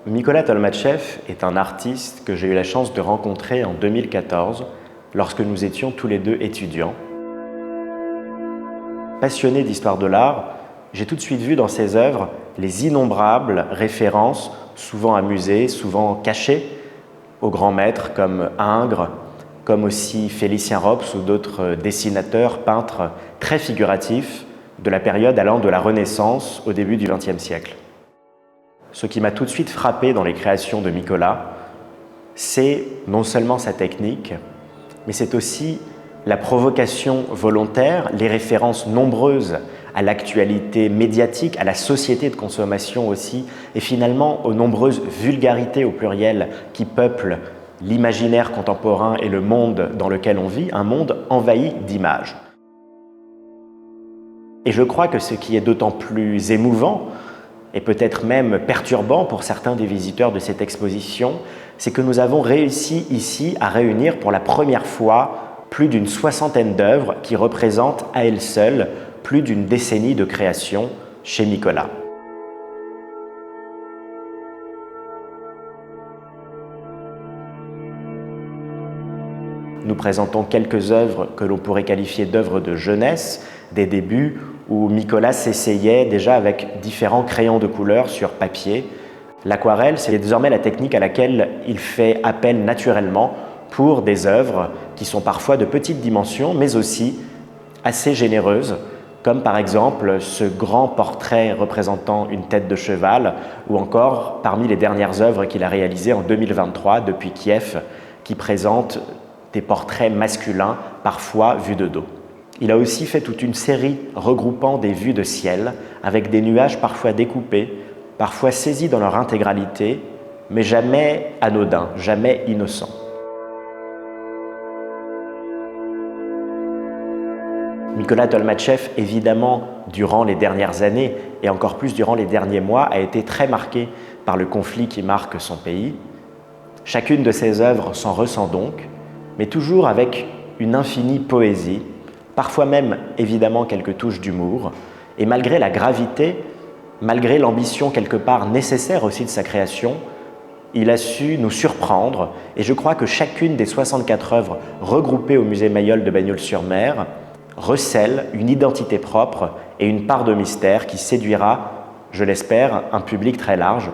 Mykola Tolmatchev est un artiste que j'ai eu la chance de rencontrer en 2014 lorsque nous étions tous les deux étudiants. Passionné d'histoire de l'art, j'ai tout de suite vu dans ses œuvres les innombrables références, souvent amusées, souvent cachées, aux grands maîtres comme Ingres, comme aussi Félicien Rops ou d'autres dessinateurs, peintres très figuratifs de la période allant de la Renaissance au début du XXe siècle. Ce qui m'a tout de suite frappé dans les créations de Mykola, c'est non seulement sa technique, mais c'est aussi la provocation volontaire, les références nombreuses à l'actualité médiatique, à la société de consommation aussi, et finalement aux nombreuses vulgarités au pluriel qui peuplent l'imaginaire contemporain et le monde dans lequel on vit, un monde envahi d'images. Et je crois que ce qui est d'autant plus émouvant, et peut-être même perturbant pour certains des visiteurs de cette exposition, c'est que nous avons réussi ici à réunir pour la première fois plus d'une soixantaine d'œuvres qui représentent à elles seules plus d'une décennie de création chez Mykola. Nous présentons quelques œuvres que l'on pourrait qualifier d'œuvres de jeunesse, des débuts où Mykola s'essayait déjà avec différents crayons de couleur sur papier. L'aquarelle, c'est désormais la technique à laquelle il fait appel naturellement pour des œuvres qui sont parfois de petites dimensions, mais aussi assez généreuses, comme par exemple ce grand portrait représentant une tête de cheval, ou encore parmi les dernières œuvres qu'il a réalisées en 2023 depuis Kiev, qui présentent des portraits masculins, parfois vus de dos. Il a aussi fait toute une série regroupant des vues de ciel, avec des nuages parfois découpés, parfois saisis dans leur intégralité, mais jamais anodins, jamais innocents. Mykola Tolmatchev, évidemment, durant les dernières années, et encore plus durant les derniers mois, a été très marqué par le conflit qui marque son pays. Chacune de ses œuvres s'en ressent donc, mais toujours avec une infinie poésie, parfois même évidemment quelques touches d'humour, et malgré la gravité, malgré l'ambition quelque part nécessaire aussi de sa création, il a su nous surprendre, et je crois que chacune des 64 œuvres regroupées au musée Mayol de Bagnols-sur-Mer recèle une identité propre et une part de mystère qui séduira, je l'espère, un public très large.